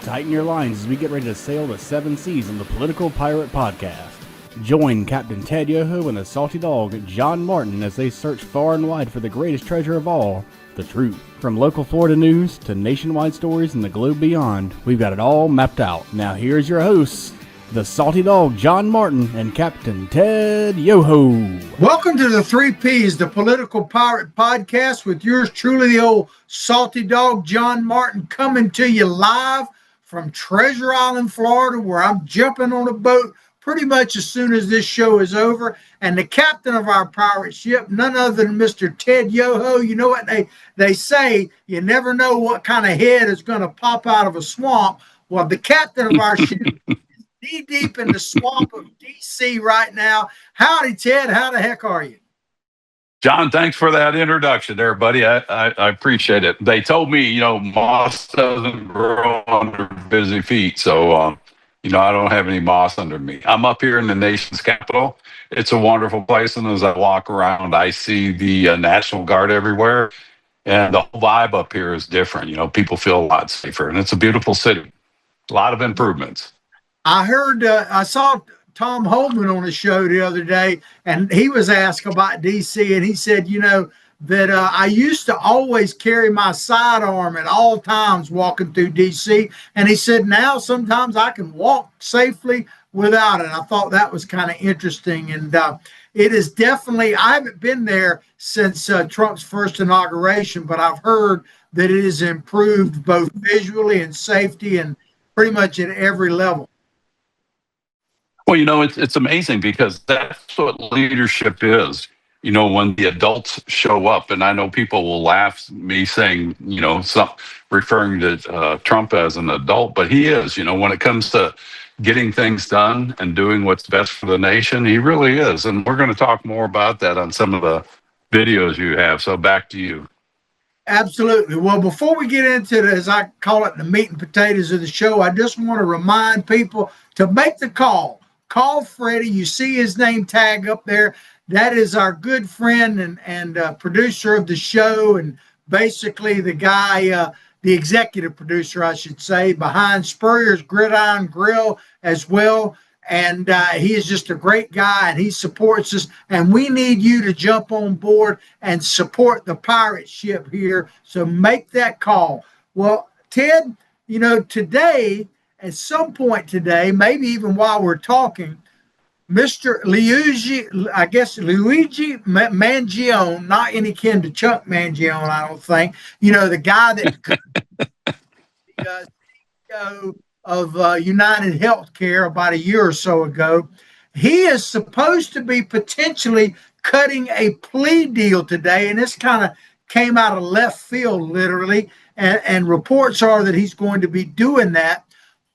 Tighten your lines as we get ready to sail the seven seas on the Political Pirate Podcast. Join Captain Ted Yoho and the salty dog John Martin as they search far and wide for the greatest treasure of all, the truth. From local Florida news to nationwide stories and the globe beyond, we've got it all mapped out. Now here's your hosts, the salty dog John Martin and Captain Ted Yoho. Welcome to the 3 Ps, the Political Pirate Podcast, with yours truly, the old salty dog John Martin, coming to you live from Treasure Island, Florida, where I'm jumping on a boat pretty much as soon as this show is over. And the captain of our pirate ship, none other than Mr. Ted Yoho. You know what they say, you never know what kind of head is going to pop out of a swamp. Well, the captain of our ship is knee deep in the swamp of D.C. right now. Howdy, Ted. How the heck are you? John, thanks for that introduction there, buddy. I appreciate it. They told me, moss doesn't grow under busy feet. So, I don't have any moss under me. I'm up here in the nation's capital. It's a wonderful place. And as I walk around, I see the National Guard everywhere. And the whole vibe up here is different. People feel a lot safer. And it's a beautiful city. A lot of improvements. I heard, I saw Tom Holman on the show the other day, and he was asked about DC, and he said, that I used to always carry my sidearm at all times walking through DC, and he said now sometimes I can walk safely without it. I thought that was kind of interesting, and it is definitely, I haven't been there since Trump's first inauguration, but I've heard that it has improved both visually and safety and pretty much at every level. Well, it's amazing because that's what leadership is. When the adults show up, and I know people will laugh at me saying, referring to Trump as an adult, but he is. When it comes to getting things done and doing what's best for the nation, he really is. And we're going to talk more about that on some of the videos you have. So back to you. Absolutely. Well, before we get into it, as I call it, the meat and potatoes of the show, I just want to remind people to make the call. Call Freddie. You see his name tag up there. That is our good friend and producer of the show, and basically the guy, the executive producer, I should say, behind Spurrier's Gridiron Grill as well. And he is just a great guy, and he supports us. And we need you to jump on board and support the pirate ship here. So make that call. Well, Ted, today, at some point today, maybe even while we're talking, Mr. Luigi Mangione, not any kin to Chuck Mangione, I don't think. The guy that the CEO of United Healthcare about a year or so ago, he is supposed to be potentially cutting a plea deal today, and this kind of came out of left field, literally, and reports are that he's going to be doing that.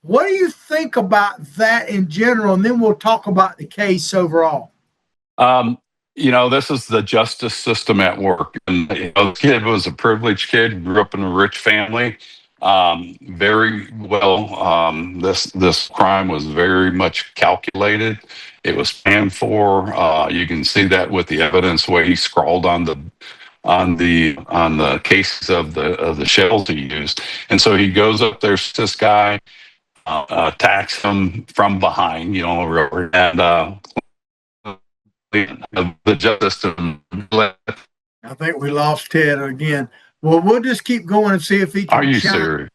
What do you think about that in general? And then we'll talk about the case overall. This is the justice system at work. And the kid was a privileged kid, grew up in a rich family. Very well. This crime was very much calculated. It was planned for. You can see that with the evidence where he scrawled on the cases of the shells he used. And so he goes up there's this guy. Attacks him from behind, and the justice system. I think we lost Ted again. Well, we'll just keep going and see if he can. Are you serious?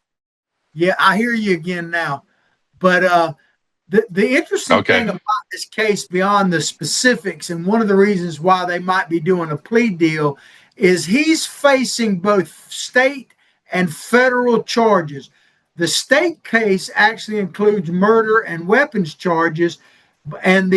Yeah, I hear you again now. But the interesting thing about this case, beyond the specifics, and one of the reasons why they might be doing a plea deal, is he's facing both state and federal charges. The state case actually includes murder and weapons charges, and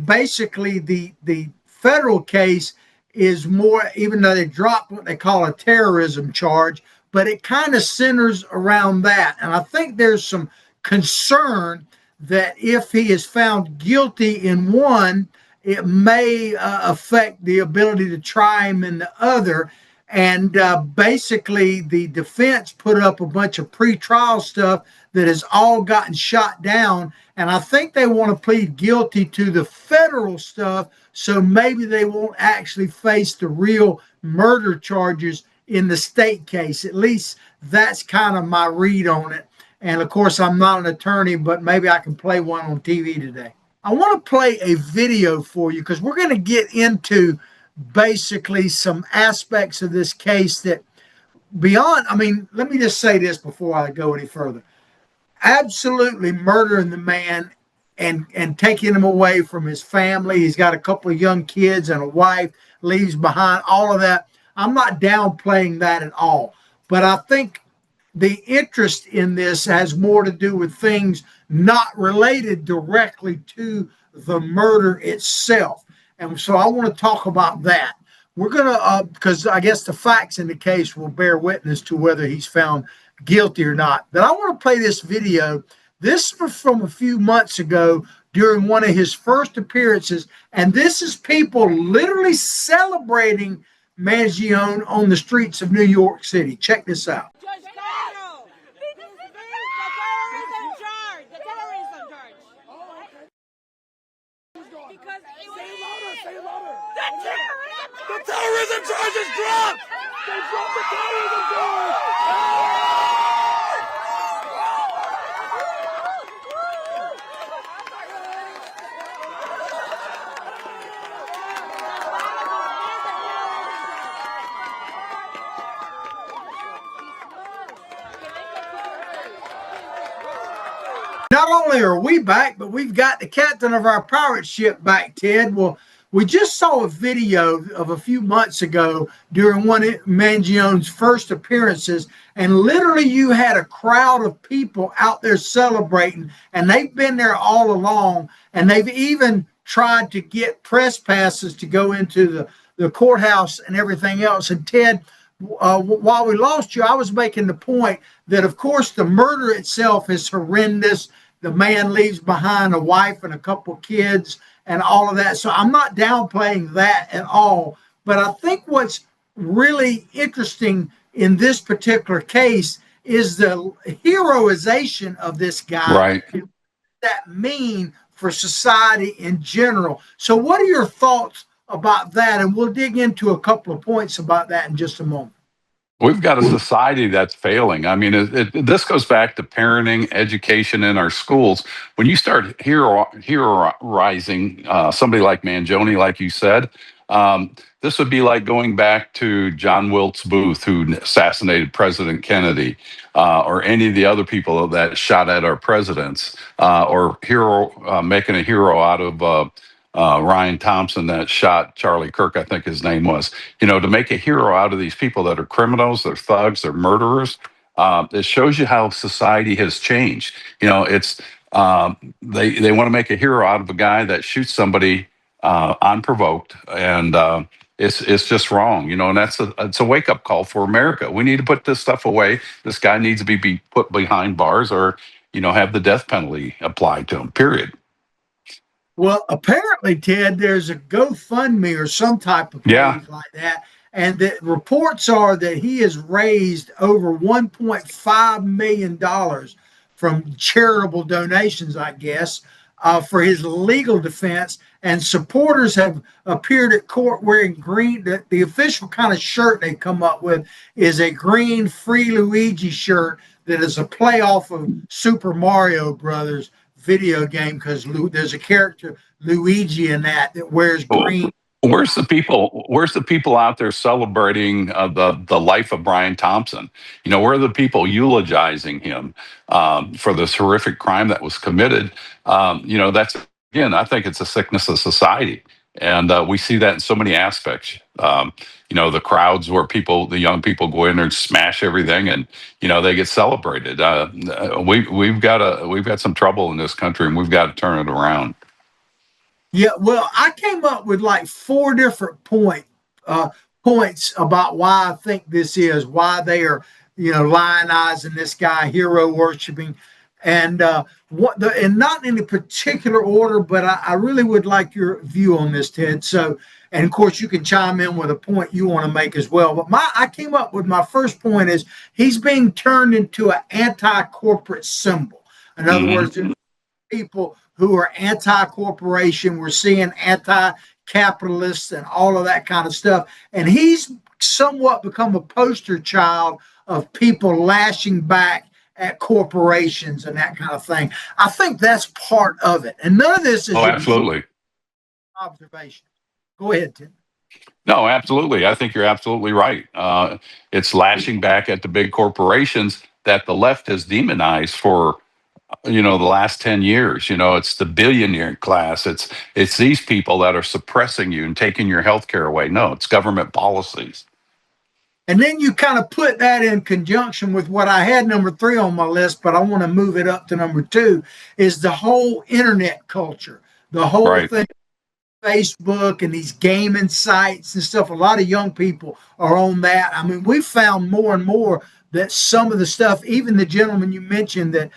basically the federal case is more, even though they dropped what they call a terrorism charge, but it kind of centers around that. And I think there's some concern that if he is found guilty in one, it may affect the ability to try him in the other. And basically, the defense put up a bunch of pretrial stuff that has all gotten shot down. And I think they want to plead guilty to the federal stuff, so maybe they won't actually face the real murder charges in the state case. At least that's kind of my read on it. And of course, I'm not an attorney, but maybe I can play one on TV today. I want to play a video for you because we're going to get into basically some aspects of this case that beyond, I mean, let me just say this before I go any further. Absolutely murdering the man and taking him away from his family. He's got a couple of young kids and a wife, leaves behind all of that. I'm not downplaying that at all. But I think the interest in this has more to do with things not related directly to the murder itself. And so I want to talk about that. We're going to, because I guess the facts in the case will bear witness to whether he's found guilty or not. But I want to play this video. This was from a few months ago during one of his first appearances. And this is people literally celebrating Mangione on the streets of New York City. Check this out. The terrorism charge is dropped! They dropped the terrorism charge! Not only are we back, but we've got the captain of our pirate ship back, Ted. Well, we just saw a video of a few months ago during one of Mangione's first appearances, and literally you had a crowd of people out there celebrating, and they've been there all along, and they've even tried to get press passes to go into the courthouse and everything else. And Ted, while we lost you, I was making the point that, of course, the murder itself is horrendous. The man leaves behind a wife and a couple kids and all of that. So I'm not downplaying that at all. But I think what's really interesting in this particular case is the heroization of this guy. Right. What does that mean for society in general? So what are your thoughts about that? And we'll dig into a couple of points about that in just a moment. We've got a society that's failing. I mean, this goes back to parenting, education in our schools. When you start heroizing somebody like Mangione, like you said, this would be like going back to John Wilkes Booth, who assassinated President Kennedy, or any of the other people that shot at our presidents, or making a hero out of Ryan Thompson that shot Charlie Kirk, I think his name was. You know, to make a hero out of these people that are criminals, they're thugs, they're murderers. It shows you how society has changed. You know, it's they want to make a hero out of a guy that shoots somebody unprovoked, and it's just wrong. You know, and it's a wake up call for America. We need to put this stuff away. This guy needs to be put behind bars, or have the death penalty applied to him. Period. Well, apparently, Ted, there's a GoFundMe or some type of page like that. And the reports are that he has raised over $1.5 million from charitable donations, I guess, for his legal defense. And supporters have appeared at court wearing green. The official kind of shirt they come up with is a green Free Luigi shirt that is a playoff of Super Mario Brothers video game, because there's a character Luigi in that wears green. Where's the people out there celebrating the life of Brian Thompson? Where are the people eulogizing him for this horrific crime that was committed? That's, again, I think it's a sickness of society, and we see that in so many aspects. The crowds where the young people go in there and smash everything, and they get celebrated. We've got some trouble in this country, and we've got to turn it around. Yeah, well, I came up with like 4 different points about why I think this is, why they are, lionizing this guy, hero worshiping, and and not in any particular order, but I really would like your view on this, Ted. So, and of course, you can chime in with a point you want to make as well. But I came up with my first point is he's being turned into an anti-corporate symbol. In other words, people who are anti-corporation, we're seeing anti-capitalists and all of that kind of stuff. And he's somewhat become a poster child of people lashing back at corporations and that kind of thing. I think that's part of it. And none of this is absolutely. Observation. Go ahead, Tim. No, absolutely. I think you're absolutely right. It's lashing back at the big corporations that the left has demonized for the last 10 years. It's the billionaire class. It's these people that are suppressing you and taking your health care away. No, it's government policies. And then you kind of put that in conjunction with what I had number 3 on my list, but I want to move it up to number 2, is the whole internet culture, the whole thing, Facebook and these gaming sites and stuff. A lot of young people are on that. I mean, we found more and more that some of the stuff, even the gentleman you mentioned that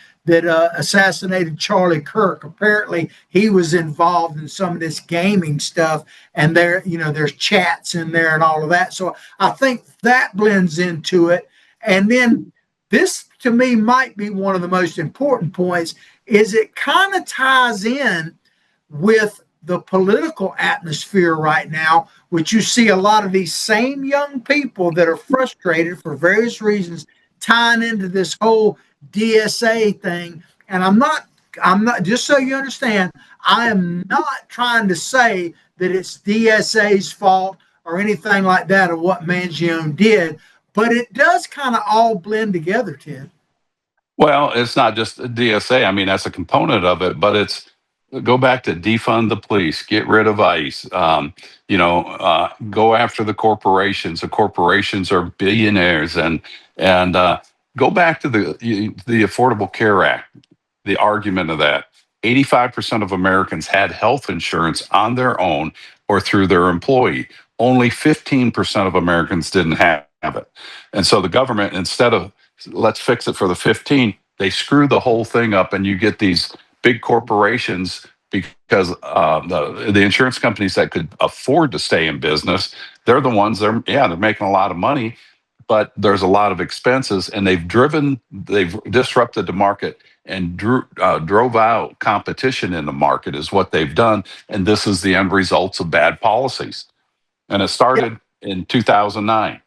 assassinated Charlie Kirk, apparently he was involved in some of this gaming stuff, and there's chats in there and all of that. So I think that blends into it. And then this, to me, might be one of the most important points, is it kind of ties in with the political atmosphere right now, which you see a lot of these same young people that are frustrated for various reasons tying into this whole DSA thing. And I'm not, just so you understand, I am not trying to say that it's DSA's fault or anything like that of what Mangione did, but it does kind of all blend together, Ted. Well, it's not just DSA. I mean, that's a component of it, but it's go back to defund the police, get rid of ICE, go after the corporations. The corporations are billionaires, and go back to the Affordable Care Act. The argument of that: 85% of Americans had health insurance on their own or through their employee. Only 15% of Americans didn't have it, and so the government, instead of let's fix it for the 15, they screw the whole thing up, and you get these big corporations, because the insurance companies that could afford to stay in business, they're the ones they're making a lot of money, but there's a lot of expenses, and they've disrupted the market and drove out competition in the market is what they've done. And this is the end results of bad policies. And it started in 2009.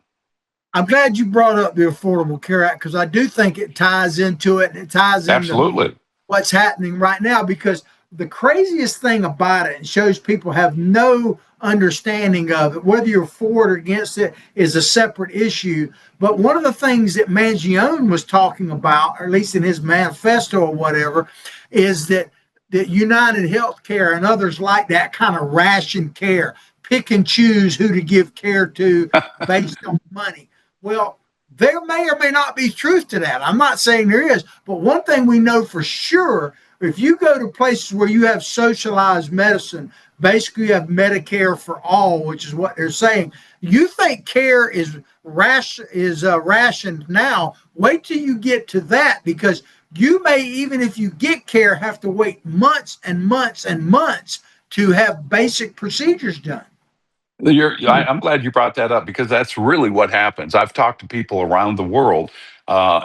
I'm glad you brought up the Affordable Care Act, because I do think it ties into it, and it ties into what's happening right now, because the craziest thing about it, and shows people have no understanding of it, whether you're for it or against it is a separate issue. But one of the things that Mangione was talking about, or at least in his manifesto or whatever, is that United Healthcare and others like that kind of ration care, pick and choose who to give care to based on money. Well, there may or may not be truth to that. I'm not saying there is, but one thing we know for sure, if you go to places where you have socialized medicine, basically you have Medicare for all, which is what they're saying. You think care is rationed now, wait till you get to that, because you may, even if you get care, have to wait months and months and months to have basic procedures done. I'm glad you brought that up, because that's really what happens. I've talked to people around the world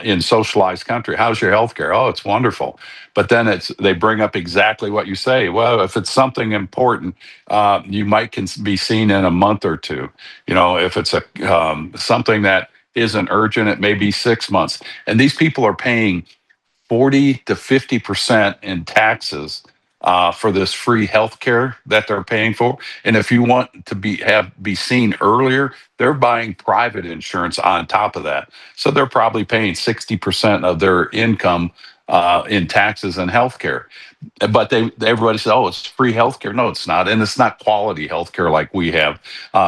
in socialized country. How's your healthcare? Oh, it's wonderful. But then they bring up exactly what you say. Well, if it's something important, you might be seen in a month or two. If it's something that isn't urgent, it may be 6 months. And these people are paying 40 to 50% in taxes for this free health care that they're paying for. And if you want to be seen earlier, they're buying private insurance on top of that. So they're probably paying 60% of their income in taxes and health care. But everybody says, oh, it's free health care. No, it's not. And it's not quality health care like we have.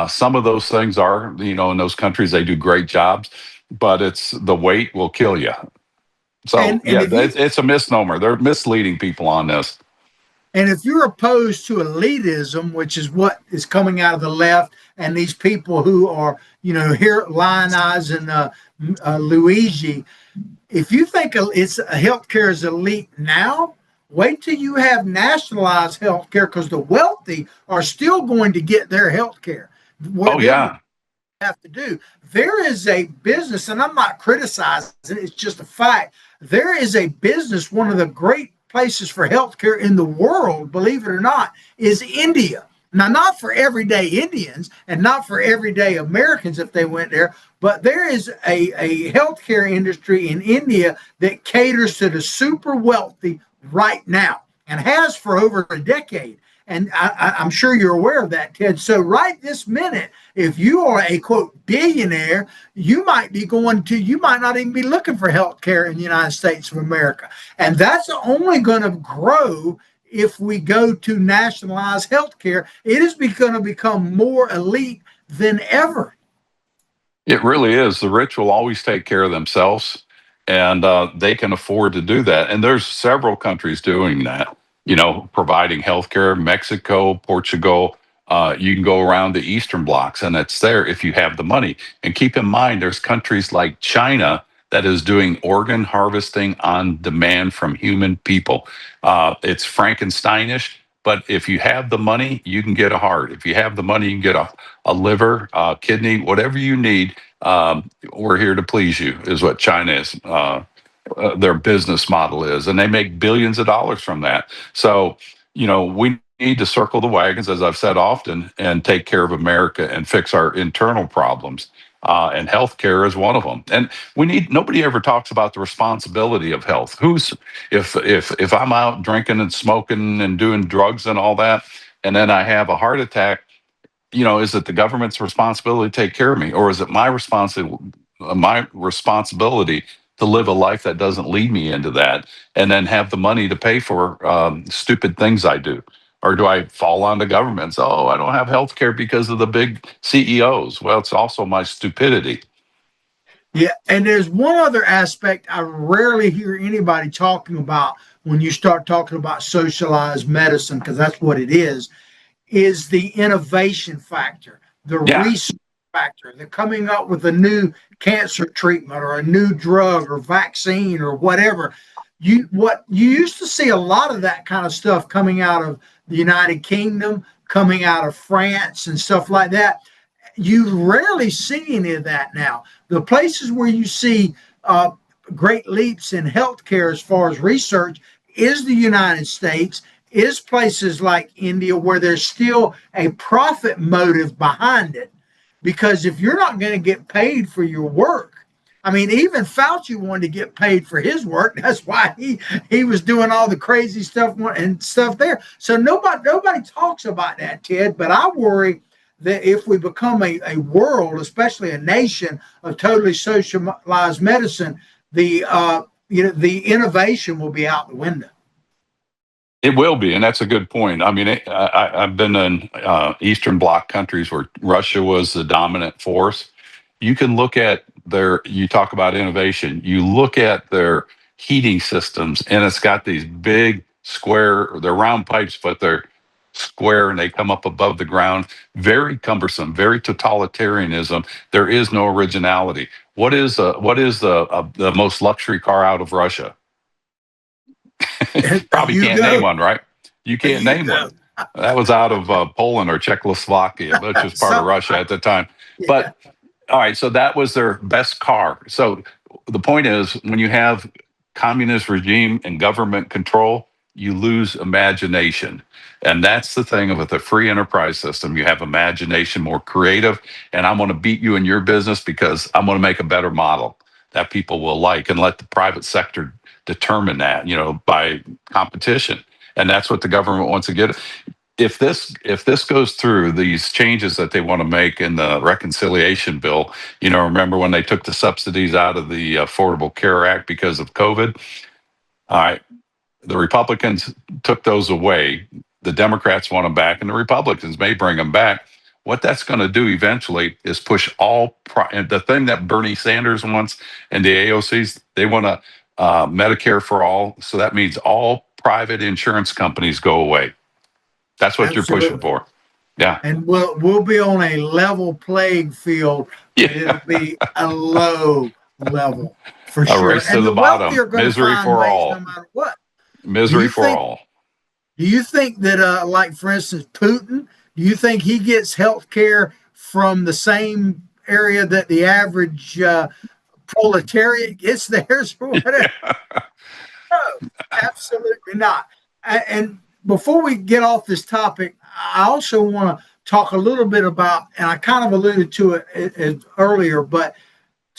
Some of those things are, in those countries, they do great jobs, but it's the wait will kill you. So, it's a misnomer. They're misleading people on this. And if you're opposed to elitism, which is what is coming out of the left, and these people who are, here lionizing Luigi, if you think healthcare is elite now, wait till you have nationalized healthcare, because the wealthy are still going to get their healthcare. Have to do. There is a business, and I'm not criticizing it, it's just a fact. There is a business, one of the great places for healthcare in the world, believe it or not, is India. Now, not for everyday Indians and not for everyday Americans if they went there, but there is a healthcare industry in India that caters to the super wealthy right now and has for over a decade. And I'm sure you're aware of that, Ted. So right this minute, if you are a quote billionaire, you might not even be looking for health care in the United States of America. And that's only going to grow if we go to nationalized health care. It is going to become more elite than ever. It really is. The rich will always take care of themselves, and they can afford to do that. And there's several countries doing that, providing healthcare. Mexico, Portugal. You can go around the Eastern blocks, and it's there if you have the money. And keep in mind, there's countries like China that is doing organ harvesting on demand from human people. It's Frankensteinish, but if you have the money, you can get a heart. If you have the money, you can get a liver, kidney, whatever you need. We're here to please you, is what China is. Their business model is, and they make billions of dollars from that. So, we need to circle the wagons, as I've said often, and take care of America and fix our internal problems. And healthcare is one of them. And nobody ever talks about the responsibility of health. If I'm out drinking and smoking and doing drugs and all that, and then I have a heart attack, is it the government's responsibility to take care of me, or is it my responsibility to live a life that doesn't lead me into that, and then have the money to pay for stupid things I do? Or do I fall on the government and say, oh, I don't have health care because of the big CEOs? Well, it's also my stupidity. Yeah, and there's one other aspect I rarely hear anybody talking about when you start talking about socialized medicine, because that's what it is the innovation factor, the Yeah. research factor, the coming up with a new cancer treatment or a new drug or vaccine or whatever. You used to see a lot of that kind of stuff coming out of the United Kingdom, coming out of France and stuff like that. You rarely see any of that now. The places where you see great leaps in healthcare as far as research is the United States, is places like India, where there's still a profit motive behind it. Because if you're not going to get paid for your work, I mean, even Fauci wanted to get paid for his work. That's why he was doing all the crazy stuff and stuff there. So nobody talks about that, Ted. But I worry that if we become a world, especially a nation of totally socialized medicine, the innovation will be out the window. It will be, and that's a good point. I mean, I've been in Eastern Bloc countries where Russia was the dominant force. You can look at you talk about innovation, you look at their heating systems, and it's got these big they're round pipes, but they're square and they come up above the ground. Very cumbersome, very totalitarianism. There is no originality. What is the most luxury car out of Russia? Probably can't name one, right? You can't name one. That was out of Poland or Czechoslovakia, which was part of Russia at the time. But all right, so that was their best car. So the point is, when you have communist regime and government control, you lose imagination. And that's the thing with a free enterprise system. You have imagination, more creative, and I'm going to beat you in your business because I'm going to make a better model that people will like, and let the private sector determine that, by competition. And that's what the government wants to get. If this goes through, these changes that they want to make in the reconciliation bill, remember when they took the subsidies out of the Affordable Care Act because of COVID? All right, the Republicans took those away. The Democrats want them back, and the Republicans may bring them back. What that's going to do eventually is push and the thing that Bernie Sanders wants and the AOCs, they want to Medicare for all. So that means all private insurance companies go away. That's what Absolutely. You're pushing for. Yeah. And we'll be on a level playing field. Yeah. It'll be a low level for sure. Race to the bottom. Misery for all. No matter what. Misery for all. Do you think that, like for instance, Putin? Do you think he gets health care from the same area that the average proletariat gets theirs or whatever? No, absolutely not. And before we get off this topic, I also want to talk a little bit about, and I kind of alluded to it earlier, but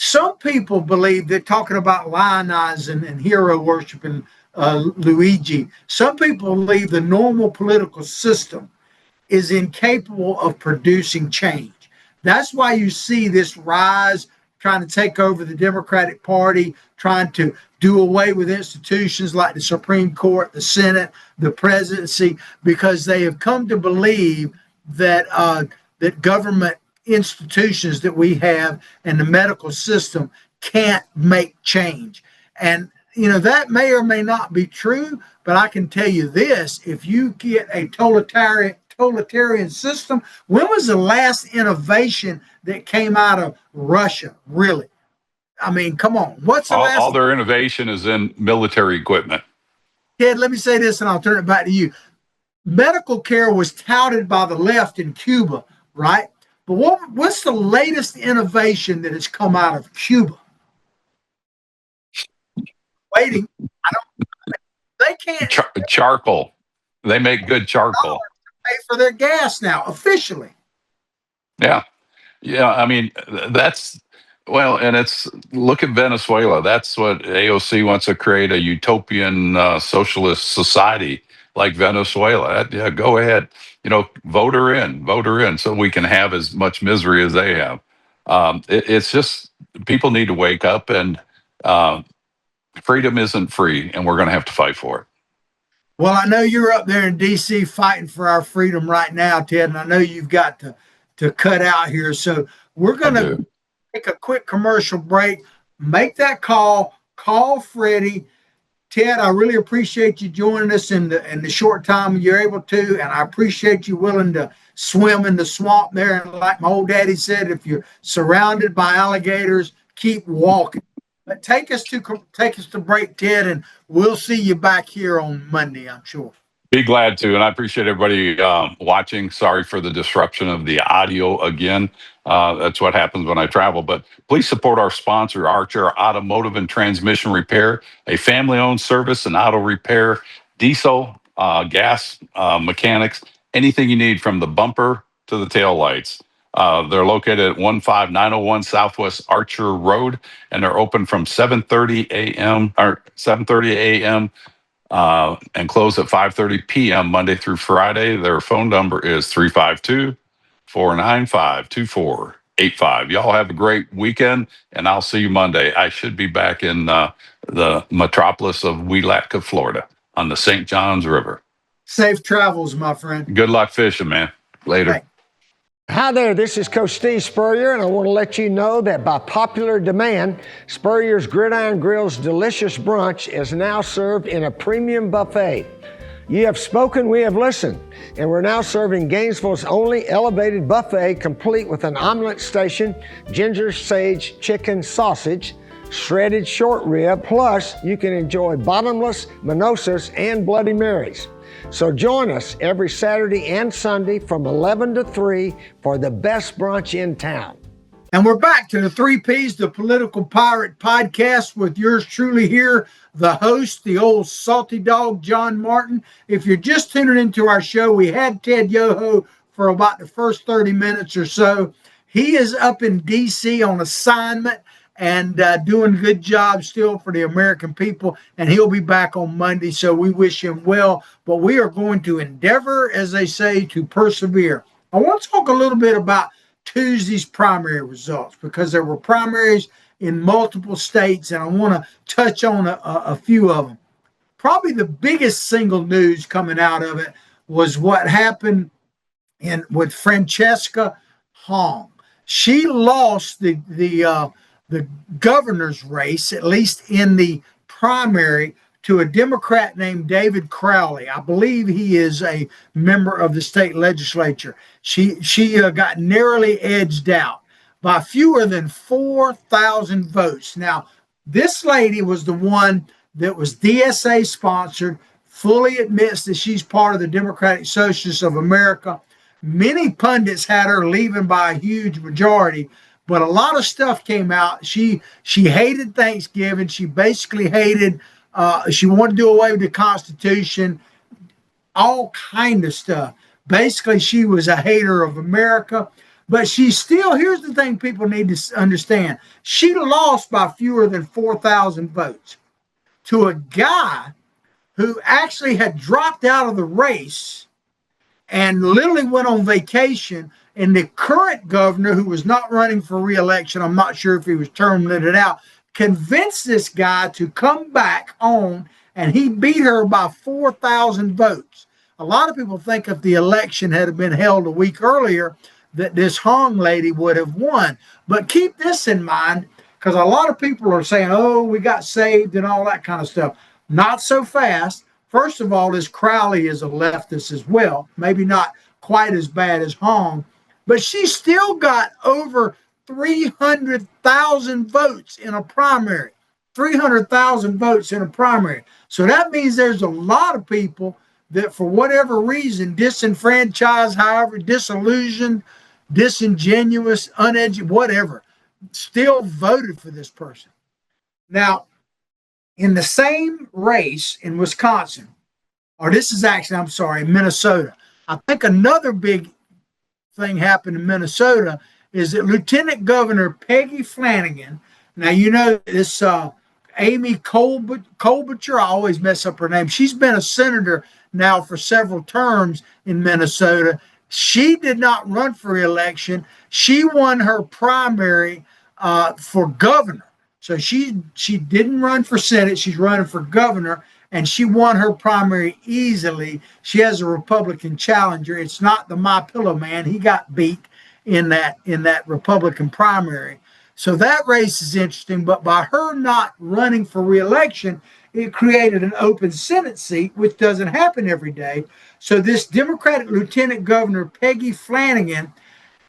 Some people believe that talking about lionizing and hero worshiping Luigi, some people believe the normal political system is incapable of producing change. That's why you see this rise trying to take over the Democratic Party, trying to do away with institutions like the Supreme Court, the Senate, the presidency, because they have come to believe that that government institutions that we have and the medical system can't make change. And that may or may not be true, but I can tell you this: if you get a totalitarian system. When was the last innovation that came out of Russia? Really? I mean, come on. What's the last? All their innovation is in military equipment. Ted, let me say this and I'll turn it back to you. Medical care was touted by the left in Cuba, right? But what's the latest innovation that has come out of Cuba? Waiting. They can't. Charcoal. They make good charcoal. Pay for their gas now, officially. Yeah. Yeah. I mean, and look at Venezuela. That's what AOC wants to create, a utopian socialist society like Venezuela. Yeah, go ahead. Vote her in so we can have as much misery as they have. It's just people need to wake up, and freedom isn't free, and we're going to have to fight for it. Well, I know you're up there in D.C. fighting for our freedom right now, Ted, and I know you've got to cut out here. So we're going to take a quick commercial break. Make that call Freddie. Ted, I really appreciate you joining us in the short time you're able to, and I appreciate you willing to swim in the swamp there. And like my old daddy said, if you're surrounded by alligators, keep walking. But take us to break, Ted, and we'll see you back here on Monday, I'm sure. Be glad to, and I appreciate everybody watching. Sorry for the disruption of the audio again. That's what happens when I travel. But please support our sponsor, Archer Automotive and Transmission Repair, a family-owned service and auto repair, diesel, gas, mechanics, anything you need from the bumper to the tail lights. They're located at 15901 Southwest Archer Road, and they're open from 7:30 a.m. And close at 5:30 p.m. Monday through Friday. Their phone number is 352-495-2485. Y'all have a great weekend, and I'll see you Monday. I should be back in the metropolis of Wielatka, Florida, on the St. Johns River. Safe travels, my friend. Good luck fishing, man. Later. Right. Hi there, this is Coach Steve Spurrier, and I want to let you know that by popular demand, Spurrier's Gridiron Grill's delicious brunch is now served in a premium buffet. You have spoken, we have listened, and we're now serving Gainesville's only elevated buffet, complete with an omelet station, ginger sage chicken sausage, shredded short rib, plus you can enjoy bottomless mimosas and Bloody Marys. So join us every Saturday and Sunday from 11 to 3 for the best brunch in town. And we're back to the 3 Ps, the Political Pirate Podcast, with yours truly here, the host, the old salty dog, John Martin. If you're just tuning into our show, we had Ted Yoho for about the first 30 minutes or so. He is up in D.C. on assignment and doing a good job still for the American people, and he'll be back on Monday, so we wish him well. But we are going to endeavor, as they say, to persevere. I want to talk a little bit about Tuesday's primary results, because there were primaries in multiple states, and I want to touch on a few of them. Probably the biggest single news coming out of it was what happened with Francesca Hong. She lost the governor's race, at least in the primary, to a Democrat named David Crowley. I believe he is a member of the state legislature. She got narrowly edged out by fewer than 4,000 votes. Now, this lady was the one that was DSA sponsored, fully admits that she's part of the Democratic Socialists of America. Many pundits had her leaving by a huge majority, but a lot of stuff came out. She hated Thanksgiving. She basically hated, she wanted to do away with the Constitution, all kind of stuff. Basically, she was a hater of America. But she still, here's the thing people need to understand. She lost by fewer than 4,000 votes to a guy who actually had dropped out of the race and literally went on vacation. And the current governor, who was not running for re-election, I'm not sure if he was terminated out, convinced this guy to come back on, and he beat her by 4,000 votes. A lot of people think if the election had been held a week earlier, that this Hong lady would have won. But keep this in mind, because a lot of people are saying, oh, we got saved and all that kind of stuff. Not so fast. First of all, this Crowley is a leftist as well. Maybe not quite as bad as Hong, but she still got over 300,000 votes in a primary. 300,000 votes in a primary. So that means there's a lot of people that for whatever reason, disenfranchised, however, disillusioned, disingenuous, uneducated, whatever, still voted for this person. Now, in the same race in Wisconsin, or this is actually, I'm sorry, Minnesota, I think another big thing happened in Minnesota is that Lieutenant Governor Peggy Flanagan, now you know this Amy Klobuchar, I always mess up her name. She's been a senator now for several terms in Minnesota. She did not run for re-election. She won her primary for governor. So she didn't run for Senate. She's running for governor, and she won her primary easily. She has a Republican challenger. It's not the My Pillow man. He got beat in that Republican primary. So that race is interesting, but by her not running for re-election, it created an open Senate seat, which doesn't happen every day. So this Democratic Lieutenant Governor Peggy Flanagan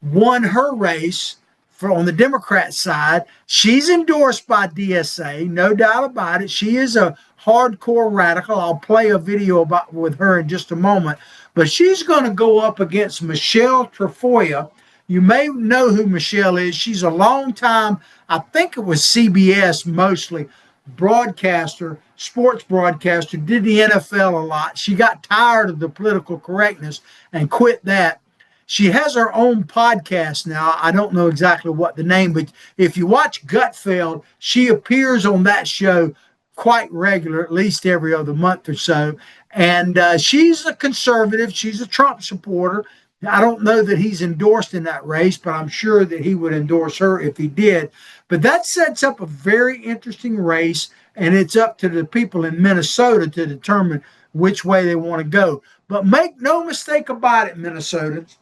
won her race on the Democrat side. She's endorsed by DSA, no doubt about it. She is a hardcore radical. I'll play a video with her in just a moment. But she's going to go up against Michelle Trefoya. You may know who Michelle is. She's a long time, I think it was CBS mostly, broadcaster, sports broadcaster, did the NFL a lot. She got tired of the political correctness and quit that. She has her own podcast now. I don't know exactly what the name, but if you watch Gutfeld, she appears on that show quite regular, at least every other month or so. And she's a conservative. She's a Trump supporter. I don't know that he's endorsed in that race, but I'm sure that he would endorse her if he did. But that sets up a very interesting race, and it's up to the people in Minnesota to determine which way they want to go. But make no mistake about it, Minnesotans,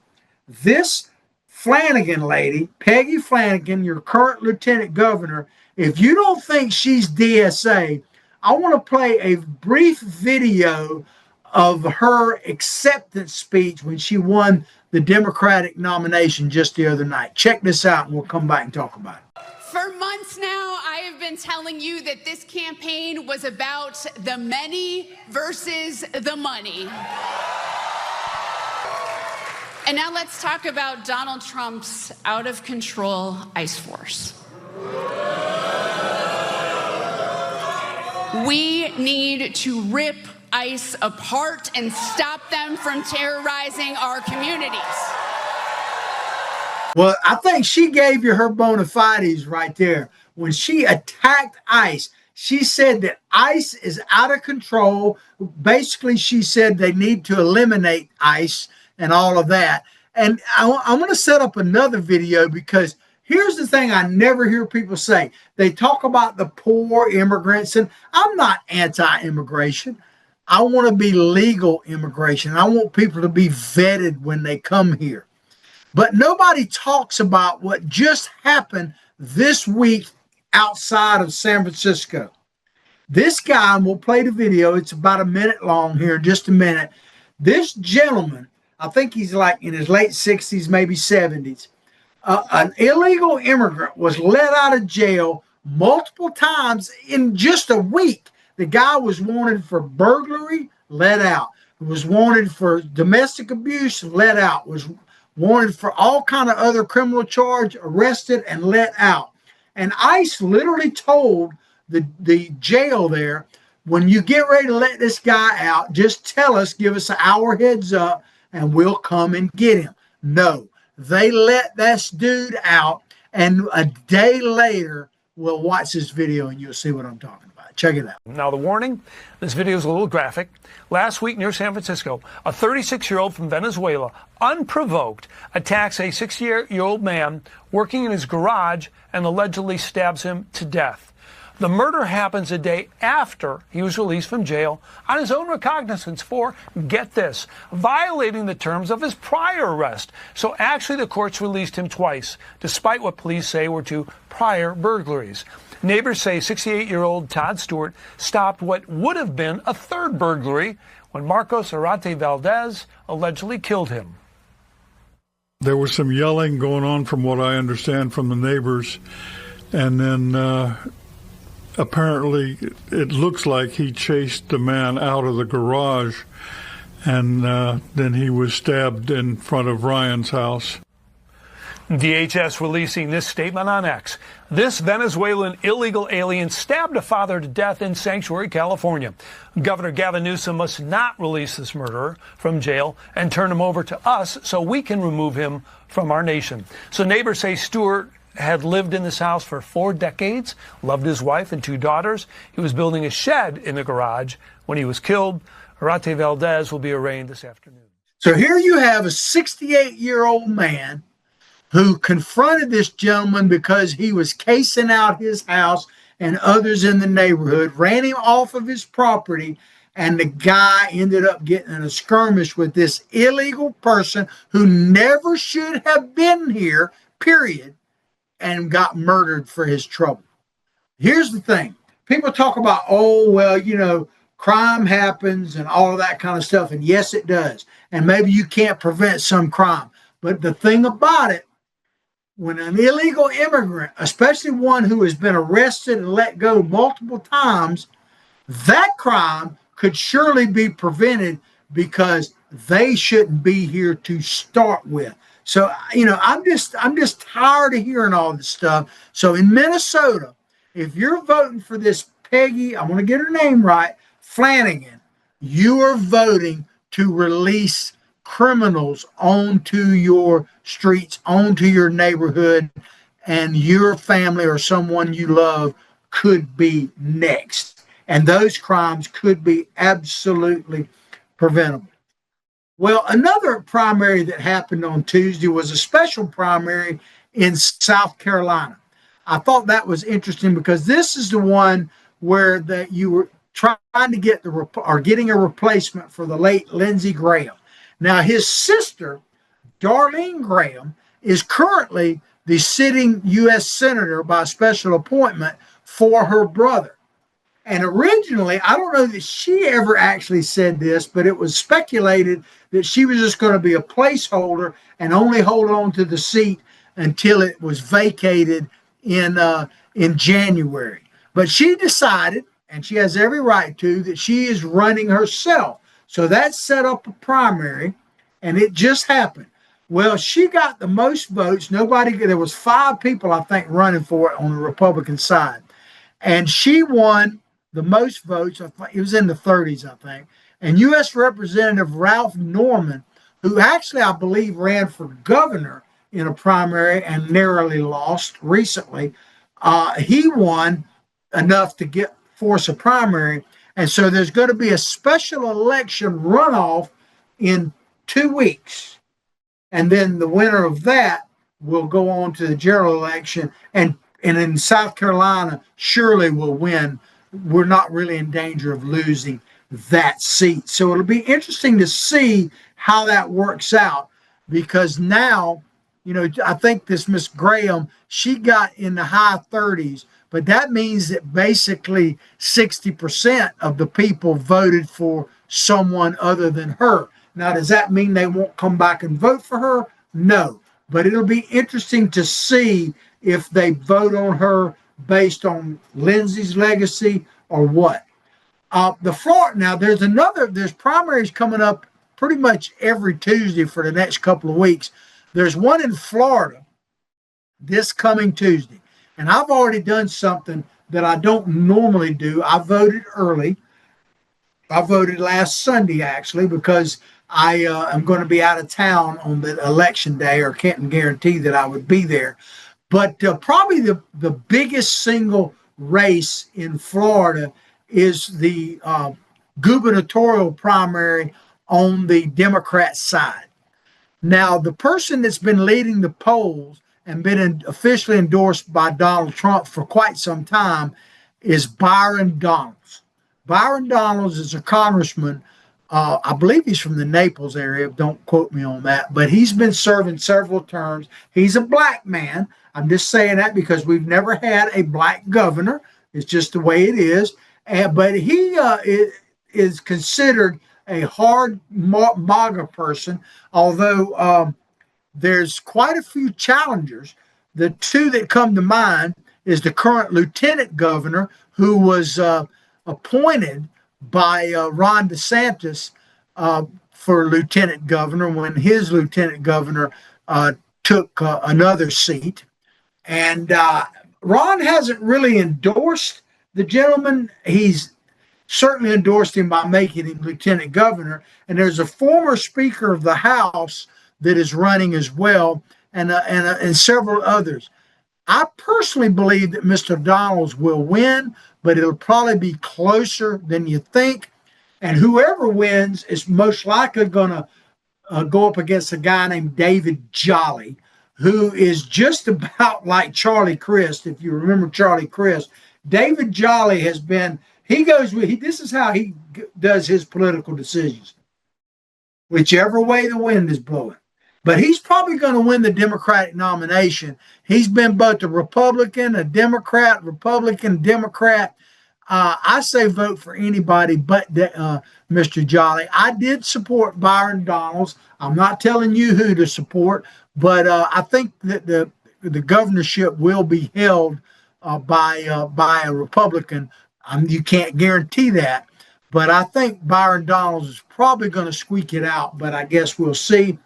this Flanagan lady, Peggy Flanagan, your current lieutenant governor, if you don't think she's DSA, I want to play a brief video of her acceptance speech when she won the Democratic nomination just the other night. Check this out, and we'll come back and talk about it. For months now, I have been telling you that this campaign was about the many versus the money. And now let's talk about Donald Trump's out-of-control ICE force. We need to rip ICE apart and stop them from terrorizing our communities. Well, I think she gave you her bona fides right there. When she attacked ICE, she said that ICE is out of control. Basically, she said they need to eliminate ICE and all of that. And I'm going to set up another video because here's the thing I never hear people say. They talk about the poor immigrants, and I'm not anti-immigration. I want to be legal immigration. I want people to be vetted when they come here. But nobody talks about what just happened this week outside of San Francisco. This guy, and we'll play the video, it's about a minute long here in just a minute. This gentleman, I think he's like in his late 60s, maybe 70s, an illegal immigrant was let out of jail multiple times in just a week. The guy was wanted for burglary, let out. Was wanted for domestic abuse, let out. Was wanted for all kind of other criminal charge, arrested and let out. And ICE literally told the jail there, when you get ready to let this guy out, just tell us, give us an hour heads up, and we'll come and get him. No, They let this dude out, and a day later, we'll watch this video and you'll see what I'm talking about. Check it out. Now, the warning, this video is a little graphic. Last week near San Francisco, a 36-year-old from Venezuela, unprovoked, attacks a 60-year-old man working in his garage and allegedly stabs him to death. The murder happens a day after he was released from jail on his own recognizance for, get this, violating the terms of his prior arrest. So actually the courts released him twice, despite what police say were two prior burglaries. Neighbors say 68-year-old Todd Stewart stopped what would have been a third burglary when Marcos Arate Valdez allegedly killed him. There was some yelling going on from what I understand from the neighbors, and then apparently it looks like he chased the man out of the garage, and then he was stabbed in front of Ryan's house. DHS releasing this statement on X. This Venezuelan illegal alien stabbed a father to death in Sanctuary, California. Governor Gavin Newsom must not release this murderer from jail and turn him over to us so we can remove him from our nation. So neighbors say Stewart had lived in this house for 4 decades, loved his wife and 2 daughters. He was building a shed in the garage when he was killed. Arate Valdez will be arraigned this afternoon. So here you have a 68-year-old man who confronted this gentleman because he was casing out his house and others in the neighborhood, ran him off of his property, and the guy ended up getting in a skirmish with this illegal person who never should have been here, period, and got murdered for his trouble. Here's the thing. People talk about, oh, well, you know, crime happens and all of that kind of stuff. And yes, it does. And maybe you can't prevent some crime. But the thing about it, when an illegal immigrant, especially one who has been arrested and let go multiple times, that crime could surely be prevented because they shouldn't be here to start with. So, you know, I'm just tired of hearing all this stuff. So in Minnesota, if you're voting for this Peggy, I want to get her name right, Flanagan, you are voting to release criminals onto your streets, onto your neighborhood, and your family or someone you love could be next. And those crimes could be absolutely preventable. Well, another primary that happened on Tuesday was a special primary in South Carolina. I thought that was interesting because this is the one where that you were trying to get getting a replacement for the late Lindsey Graham. Now, his sister, Darlene Graham, is currently the sitting U.S. Senator by special appointment for her brother. And originally, I don't know that she ever actually said this, but it was speculated that she was just going to be a placeholder and only hold on to the seat until it was vacated in January. But she decided, and she has every right to, that she is running herself. So that set up a primary, and it just happened. Well, she got the most votes. There was 5 people, I think, running for it on the Republican side. And she won the most votes. It was in the 30s, I think. And U.S. Representative Ralph Norman, who actually, I believe, ran for governor in a primary and narrowly lost recently, he won enough to force a primary. And so there's going to be a special election runoff in 2 weeks. And then the winner of that will go on to the general election. And in South Carolina, surely will win. We're not really in danger of losing that seat. So it'll be interesting to see how that works out, because now, you know, I think this Miss Graham, she got in the high 30s. But that means that basically 60% of the people voted for someone other than her. Now, does that mean they won't come back and vote for her? No. But it'll be interesting to see if they vote on her based on Lindsey's legacy or what. Now, there's primaries coming up pretty much every Tuesday for the next couple of weeks. There's one in Florida this coming Tuesday. And I've already done something that I don't normally do. I voted early. I voted last Sunday, actually, because I am going to be out of town on the election day, or can't guarantee that I would be there. But probably the biggest single race in Florida is the gubernatorial primary on the Democrat side. Now, the person that's been leading the polls and been officially endorsed by Donald Trump for quite some time is Byron Donalds. Byron Donalds is a congressman. I believe he's from the Naples area. Don't quote me on that, but he's been serving several terms. He's a black man. I'm just saying that because we've never had a black governor. It's just the way it is. But he is considered a hard MAGA person, although there's quite a few challengers. The two that come to mind is the current lieutenant governor, who was appointed by Ron DeSantis for lieutenant governor when his lieutenant governor took another seat. And Ron hasn't really endorsed the gentleman. He's certainly endorsed him by making him lieutenant governor. And there's a former Speaker of the House that is running as well, and several others. I personally believe that Mr. Donalds will win, but it'll probably be closer than you think. And whoever wins is most likely going to go up against a guy named David Jolly, who is just about like Charlie Crist. If you remember Charlie Crist, David Jolly has been, this is how he does his political decisions. Whichever way the wind is blowing. But he's probably going to win the Democratic nomination. He's been both a Republican, a Democrat, Republican, Democrat. I say vote for anybody but Mr. Jolly. I did support Byron Donalds. I'm not telling you who to support, but I think that the governorship will be held by a Republican. You can't guarantee that, but I think Byron Donalds is probably going to squeak it out, but I guess we'll see.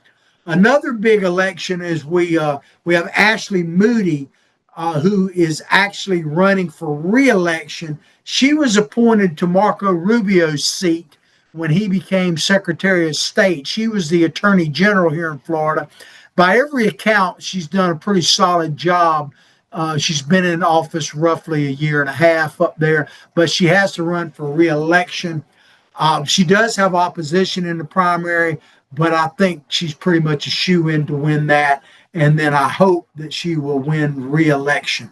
Another big election is we have Ashley Moody, who is actually running for re-election. She was appointed to Marco Rubio's seat when he became Secretary of State. She was the Attorney General here in Florida. By every account, she's done a pretty solid job. She's been in office roughly a year and a half up there, but she has to run for re-election. She does have opposition in the primary, but I think she's pretty much a shoe-in to win that. And then I hope that she will win re-election.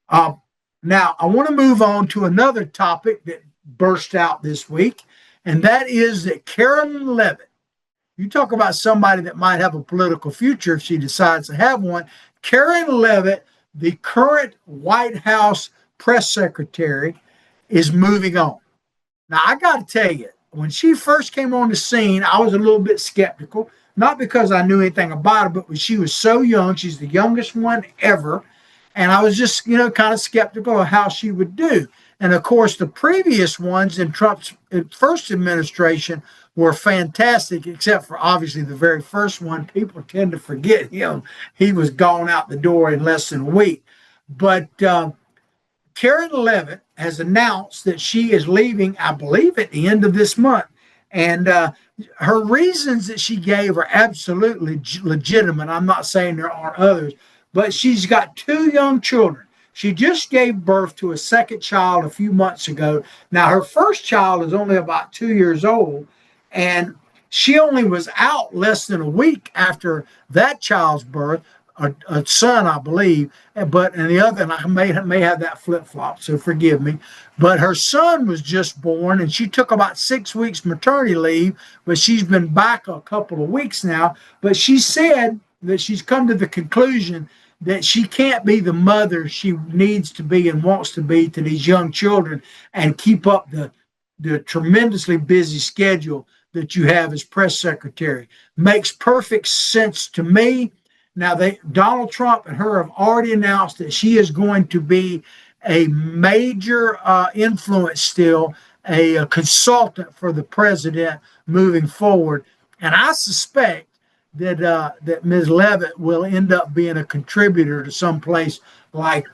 Now, I want to move on to another topic that burst out this week, and that is that Karen Leavitt, you talk about somebody that might have a political future if she decides to have one. Karen Leavitt, the current White House press secretary, is moving on. Now, I got to tell you, when she first came on the scene, I was a little bit skeptical, not because I knew anything about her, but she was so young. She's the youngest one ever. And I was just, kind of skeptical of how she would do. And of course, the previous ones in Trump's first administration were fantastic, except for obviously the very first one. People tend to forget him. He was gone out the door in less than a week. But Karen Leavitt has announced that she is leaving, I believe, at the end of this month. And her reasons that she gave are absolutely legitimate. I'm not saying there aren't others, but she's got two young children. She just gave birth to a second child a few months ago. Now, her first child is only about 2 years old, and she only was out less than a week after that child's birth, a son, I believe. But and the other, and I may have that flip flop, so forgive me. But her son was just born, and she took about 6 weeks maternity leave, but she's been back a couple of weeks now. But she said that she's come to the conclusion that she can't be the mother she needs to be and wants to be to these young children and keep up the tremendously busy schedule that you have as press secretary. Makes perfect sense to me. Now, Donald Trump and her have already announced that she is going to be a major influence still, a consultant for the president moving forward. And I suspect that Ms. Leavitt will end up being a contributor to some place like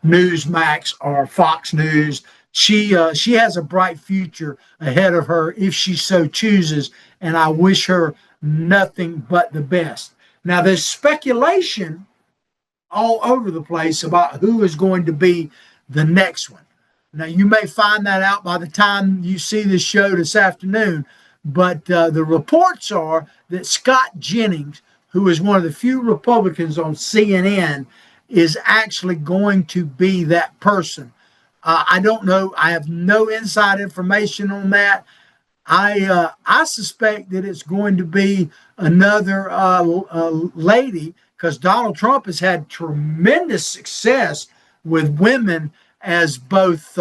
Newsmax or Fox News. she has a bright future ahead of her if she so chooses, and I wish her nothing but the best. Now, there's speculation all over the place about who is going to be the next one. Now, you may find that out by the time you see this show this afternoon, but the reports are that Scott Jennings, who is one of the few Republicans on CNN, is actually going to be that person. I don't know. I have no inside information on that. I suspect that it's going to be another lady, because Donald Trump has had tremendous success with women as both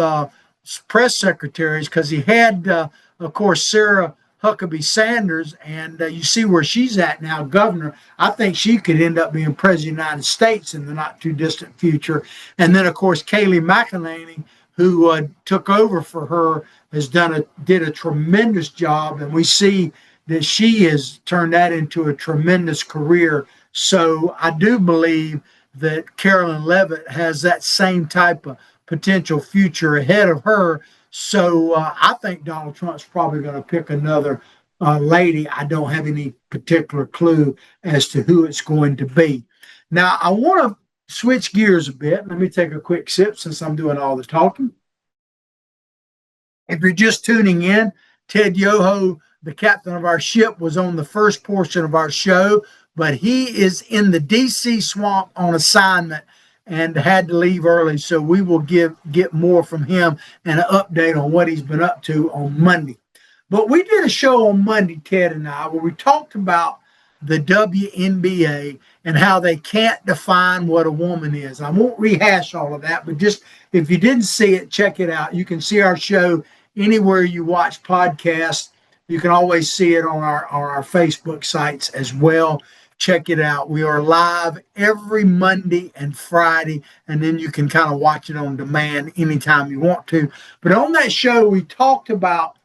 press secretaries, because he had, of course, Sarah Huckabee Sanders, and you see where she's at now, governor. I think she could end up being president of the United States in the not too distant future. And then, of course, Kayleigh McEnany, who took over for her, did a tremendous job, and we see that she has turned that into a tremendous career. So I do believe that Carolyn Leavitt has that same type of potential future ahead of her. So I think Donald Trump's probably going to pick another lady. I don't have any particular clue as to who it's going to be. Now, I want to switch gears a bit. Let me take a quick sip since I'm doing all the talking. If you're just tuning in, Ted Yoho, the captain of our ship, was on the first portion of our show, but he is in the D.C. swamp on assignment and had to leave early. So we will get more from him and an update on what he's been up to on Monday. But we did a show on Monday, Ted and I, where we talked about the WNBA and how they can't define what a woman is. I won't rehash all of that, but just if you didn't see it, check it out. You can see our show anywhere you watch podcasts. You can always see it on our Facebook sites as well. Check it out. We are live every Monday and Friday, and then you can kind of watch it on demand anytime you want to. But on that show, we talked about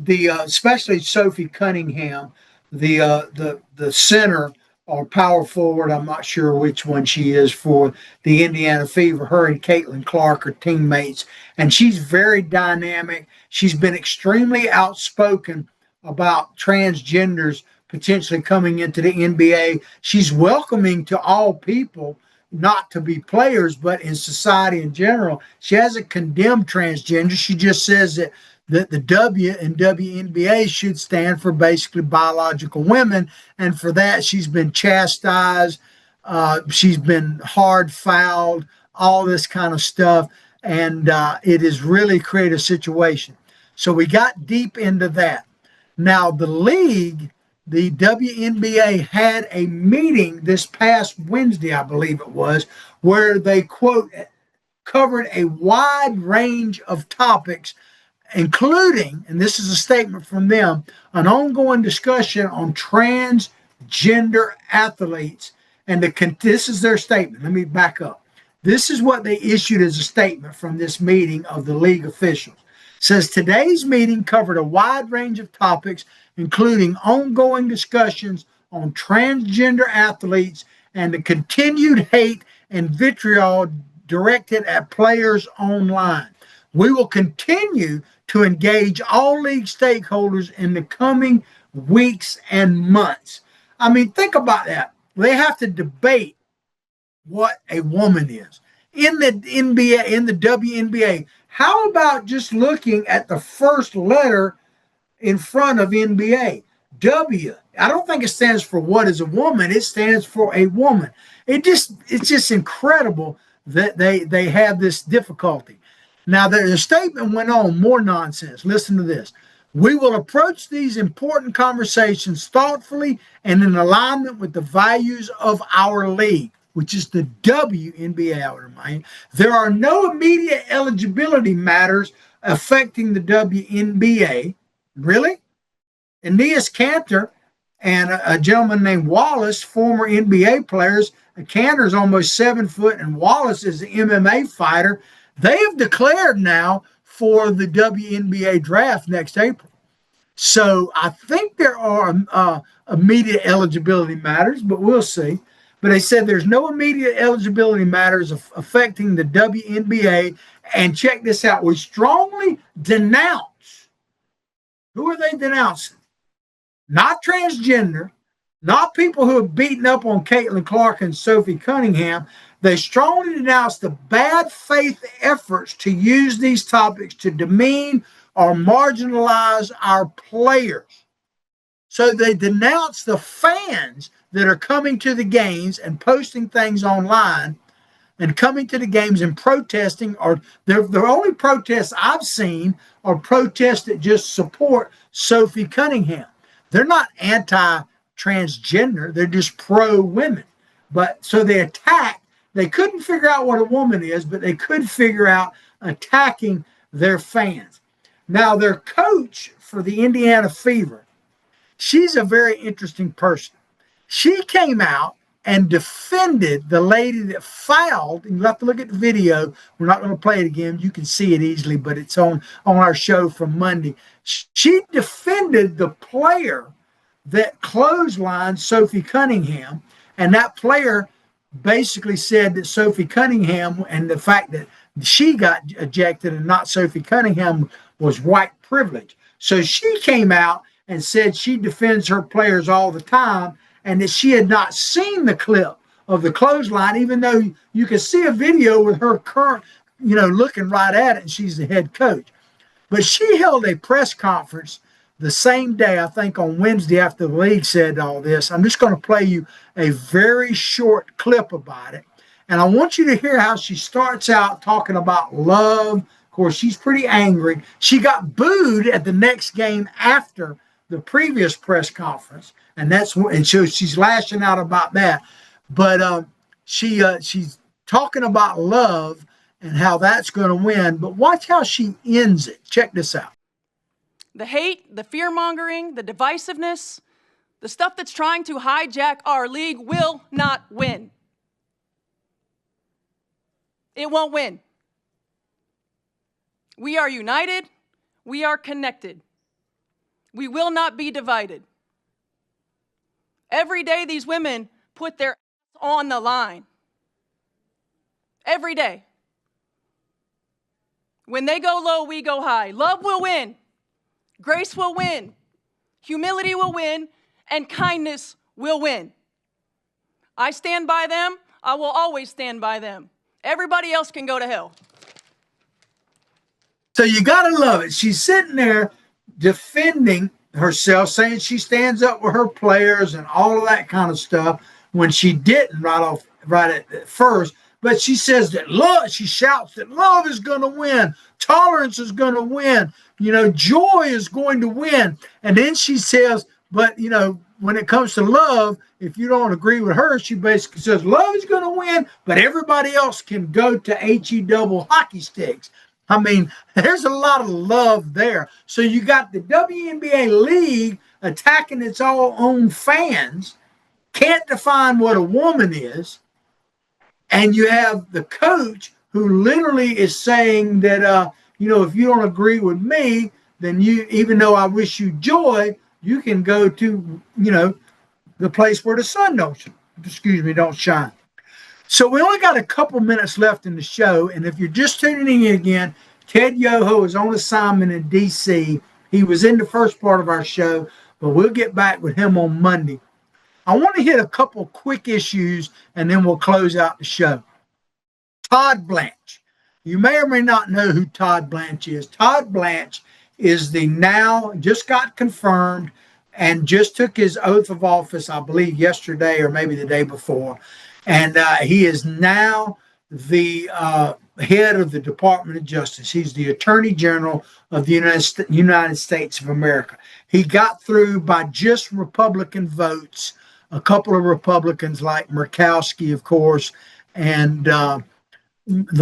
especially Sophie Cunningham, the center or power forward. I'm not sure which one she is for the Indiana Fever. Her and Caitlin Clark are teammates, and she's very dynamic. She's been extremely outspoken about transgenders potentially coming into the NBA. She's welcoming to all people, not to be players, but in society in general. She hasn't condemned transgender. She just says that the W in WNBA should stand for basically biological women. And for that, she's been chastised. She's been hard fouled, all this kind of stuff. And it has really created a situation. So we got deep into that. Now, the league, the WNBA, had a meeting this past Wednesday, I believe it was, where they, quote, covered a wide range of topics, including, and this is a statement from them, an ongoing discussion on transgender athletes. And this is their statement. Let me back up. This is what they issued as a statement from this meeting of the league officials. It says today's meeting covered a wide range of topics, including ongoing discussions on transgender athletes and the continued hate and vitriol directed at players online. We will continue to engage all league stakeholders in the coming weeks and months. I mean, think about that. They have to debate what a woman is in the NBA, in the WNBA. How about just looking at the first letter in front of NBA? W. I don't think it stands for what is a woman. It stands for a woman. It's just incredible that they have this difficulty. Now, the statement went on, more nonsense. Listen to this. We will approach these important conversations thoughtfully and in alignment with the values of our league, which is the WNBA, I would remind. There are no immediate eligibility matters affecting the WNBA. Really? Aeneas Kanter and a gentleman named Wallace, former NBA players. Kanter's almost 7 foot, and Wallace is an MMA fighter. They have declared now for the WNBA draft next April. So I think there are immediate eligibility matters, but we'll see. But they said there's no immediate eligibility matters affecting the WNBA, And check this out. We strongly denounce. Who are they denouncing? Not transgender, not people who have beaten up on Caitlin Clark and Sophie Cunningham. They strongly denounce the bad faith efforts to use these topics to demean or marginalize our players. So they denounce the fans that are coming to the games and posting things online and coming to the games and protesting, or the only protests I've seen are protests that just support Sophie Cunningham. They're not anti-transgender, they're just pro-women. But so they couldn't figure out what a woman is, but they could figure out attacking their fans. Now, their coach for the Indiana Fever, she's a very interesting person. She came out and defended the lady that fouled, and you have to look at the video. We're not going to play it again. You can see it easily, but it's on our show from Monday. She defended the player that clotheslined Sophie Cunningham, and that player basically said that Sophie Cunningham, and the fact that she got ejected and not Sophie Cunningham, was white privilege. So she came out and said she defends her players all the time, and that she had not seen the clip of the clothesline, even though you can see a video with her current, looking right at it, and she's the head coach. But she held a press conference the same day, I think on Wednesday, after the league said all this. I'm just going to play you a very short clip about it. And I want you to hear how she starts out talking about love. Of course, she's pretty angry. She got booed at the next game after the previous press conference, and so she's lashing out about that. But she's talking about love and how that's going to win. But watch how she ends it. Check this out. The hate, the fear-mongering, the divisiveness, the stuff that's trying to hijack our league will not win. It won't win. We are united. We are connected. We will not be divided. Every day these women put their on the line. Every day. When they go low, we go high. Love will win. Grace will win. Humility will win. And kindness will win. I stand by them. I will always stand by them. Everybody else can go to hell. So you got to love it. She's sitting there defending herself, saying she stands up with her players and all of that kind of stuff, when she didn't right at first. But she says that love, she shouts that love is going to win, tolerance is going to win, joy is going to win. And then she says, but when it comes to love, if you don't agree with her, she basically says love is going to win, but everybody else can go to HE double hockey sticks. I mean, there's a lot of love there. So you got the WNBA league attacking its own fans, can't define what a woman is, and you have the coach who literally is saying that, if you don't agree with me, then even though I wish you joy, you can go to, the place where the sun don't shine. So we only got a couple minutes left in the show, and if you're just tuning in again, Ted Yoho is on assignment in D.C. He was in the first part of our show, but we'll get back with him on Monday. I want to hit a couple quick issues, and then we'll close out the show. Todd Blanche. You may or may not know who Todd Blanche is. Todd Blanche is just got confirmed and just took his oath of office, I believe, yesterday or maybe the day before. And he is now the head of the Department of Justice. He's the Attorney General of the United States of America. He got through by just Republican votes, a couple of Republicans like Murkowski, of course, and the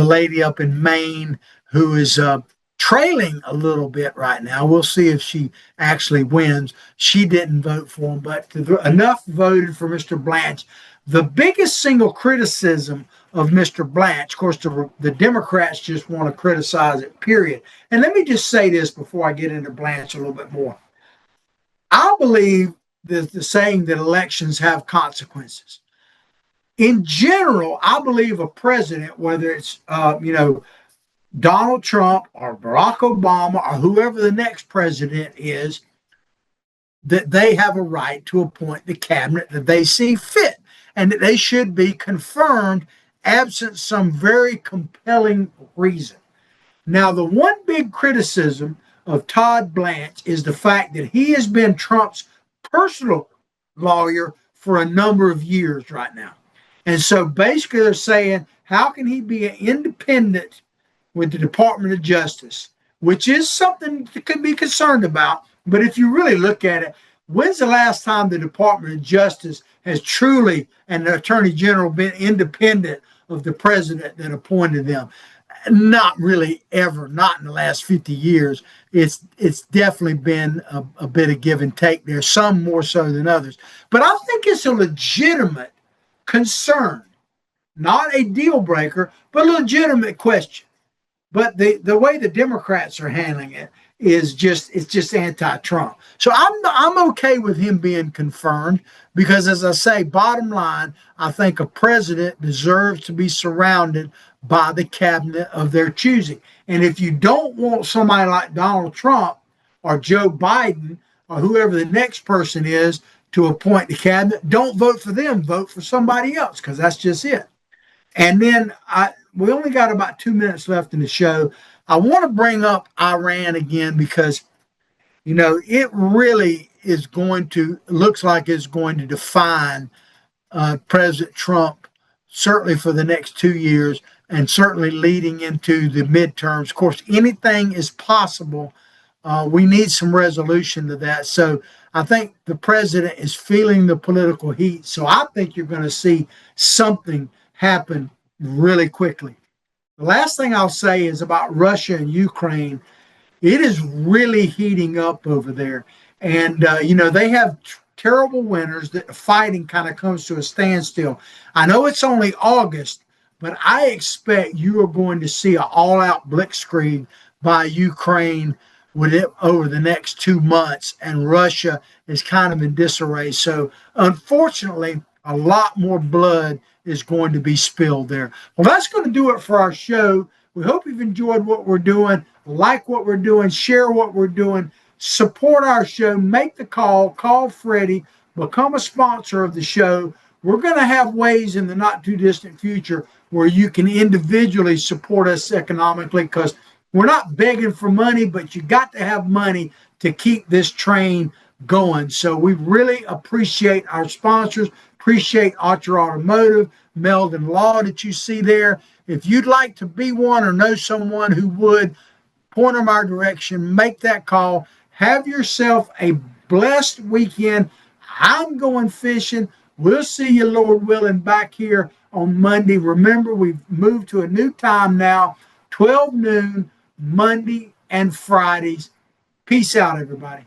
lady up in Maine who is trailing a little bit right now. We'll see if she actually wins. She didn't vote for him, but enough voted for Mr. Blanche. The biggest single criticism of Mr. Blanche, of course, the Democrats just want to criticize it, period. And let me just say this before I get into Blanche a little bit more. I believe that the saying that elections have consequences. In general, I believe a president, whether it's, Donald Trump or Barack Obama or whoever the next president is, that they have a right to appoint the cabinet that they see fit, and that they should be confirmed absent some very compelling reason. Now, the one big criticism of Todd Blanche is the fact that he has been Trump's personal lawyer for a number of years right now. And so basically they're saying, how can he be an independent with the Department of Justice, which is something that could be concerned about. But if you really look at it, when's the last time the Department of Justice has truly, and the Attorney General, been independent of the president that appointed them? Not really ever, not in the last 50 years. It's definitely been a bit of give and take there, some more so than others. But I think it's a legitimate concern, not a deal breaker, but a legitimate question. But the way the Democrats are handling it is just anti-Trump. So I'm okay with him being confirmed because, as I say, bottom line, I think a president deserves to be surrounded by the cabinet of their choosing. And if you don't want somebody like Donald Trump or Joe Biden or whoever the next person is to appoint the cabinet, don't vote for them. Vote for somebody else, because that's just it. And then we only got about 2 minutes left in the show. I want to bring up Iran again because, it really looks like it's going to define President Trump, certainly for the next 2 years and certainly leading into the midterms. Of course, anything is possible. We need some resolution to that. So I think the president is feeling the political heat. So I think you're going to see something happen really quickly. The last thing I'll say is about Russia and Ukraine. It is really heating up over there. And, they have terrible winters that the fighting kind of comes to a standstill. I know it's only August, but I expect you are going to see an all-out blitzkrieg by Ukraine with it over the next 2 months, and Russia is kind of in disarray. So, unfortunately, a lot more blood is going to be spilled there. Well, that's going to do it for our show. We hope you've enjoyed what we're doing, like what we're doing, share what we're doing, support our show, make the call Freddie, become a sponsor of the show. We're going to have ways in the not too distant future where you can individually support us economically, because we're not begging for money, but you got to have money to keep this train going. So we really appreciate our sponsors, appreciate Archer Automotive, Meldon Law that you see there. If you'd like to be one or know someone who would, point them our direction, make that call. Have yourself a blessed weekend. I'm going fishing. We'll see you, Lord willing, back here on Monday. Remember, we've moved to a new time now, 12 noon, Monday and Fridays. Peace out, everybody.